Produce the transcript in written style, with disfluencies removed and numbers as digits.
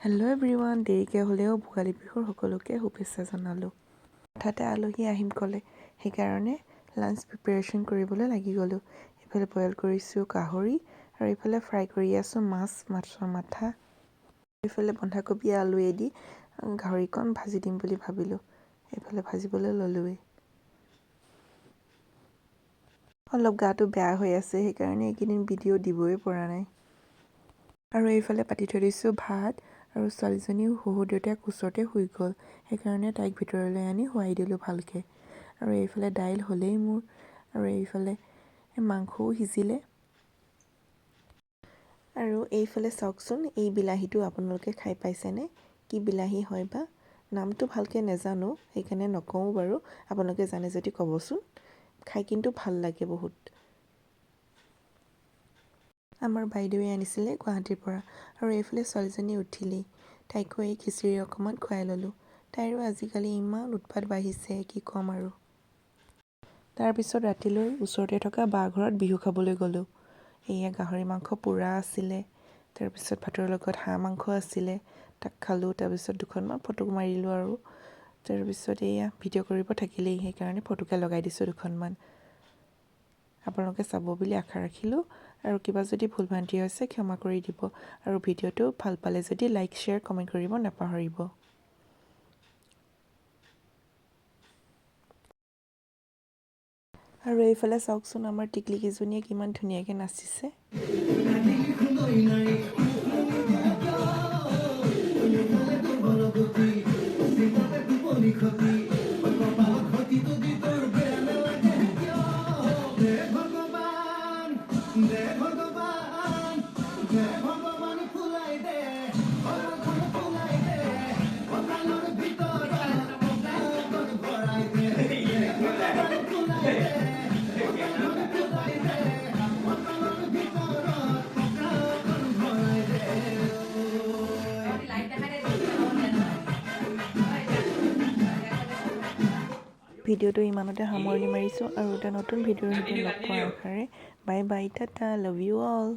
Hello' everyone, দেৰিকৈ হ'লেও ভোগালী বিহুৰ সকলোকে শুভেচ্ছা জনালোঁ। হঠাতে আলহী আহিম ক'লে, সেইকাৰণে লাঞ্চ প্ৰিপেৰেশ্যন কৰিবলৈ লাগি গ'লোঁ। এইফালে বইল কৰিছোঁ গাহৰি আৰু এইফালে ফ্ৰাই কৰি আছোঁ মাছৰ মাথা। এইফালে বন্ধাকবি আলুৱে দি গাহৰিকণ ভাজি দিম বুলি ভাবিলোঁ। এইফালে ভাজিবলৈ ল'লোৱেই। অলপ গাটো বেয়া হৈ আছে, সেইকাৰণে এইকেইদিন ভিডিঅ' দিবই পৰা নাই। আৰু এইফালে পাতি থৈ দিছোঁ ভাত, আৰু ছোৱালীজনীও শহুৰ দেউতাক ওচৰতে শুই গ'ল, সেইকাৰণে তাইক ভিতৰলৈ আনি শুৱাই দিলোঁ ভালকৈ। আৰু এইফালে দাইল হ'লেই মোৰ, আৰু এইফালে মাংসও সিজিলে। আৰু এইফালে চাওকচোন, এই বিলাহীটো আপোনালোকে খাই পাইছেনে? কি বিলাহী হয় বা? নামটো ভালকৈ নাজানো, সেইকাৰণে নকওঁ বাৰু। আপোনালোকে জানে যদি ক'বচোন। খাই কিন্তু ভাল লাগে বহুত। আমাৰ বাইদেৱে আনিছিলে গুৱাহাটীৰ পৰা। আৰু এইফালে ছোৱালীজনী উঠিলেই, তাইকো এই খিচিৰি অকণমান খুৱাই ল'লোঁ। তাইৰো আজিকালি ইমান উৎপাত বাঢ়িছে, কি ক'ম আৰু। তাৰপিছত ৰাতিলৈ ওচৰতে থকা বা ঘৰত বিহু খাবলৈ গ'লোঁ। এয়া গাহৰি মাংস পোৰা আছিলে, তাৰপিছত ভাতৰ লগত হাঁহ মাংস আছিলে, তাক খালোঁ। তাৰপিছত দুখনমান ফটো মাৰিলোঁ আৰু তাৰপিছত এয়া ভিডিঅ' কৰিব থাকিলেই, সেইকাৰণে ফটোকে লগাই দিছোঁ দুখনমান। আপোনালোকে চাব বুলি আশা ৰাখিলোঁ, আৰু কিবা যদি ভুল ভ্ৰান্তি হৈছে ক্ষমা কৰি দিব। আৰু ভিডিঅ'টো ভাল পালে যদি লাইক, শ্বেয়াৰ, কমেণ্ট কৰিব নাপাহৰিব। আৰু এইফালে চাওকচোন, আমাৰ টিকলিকেইজনীয়ে কিমান ধুনীয়াকৈ নাচিছে। ভিডিঅ'টো ইমানতে সামৰণি মাৰিছোঁ, আৰু এটা নতুন ভিডিঅ'ৰ সৈতে লগ পোৱাৰ আশাৰে bye bye, Tata, love you all.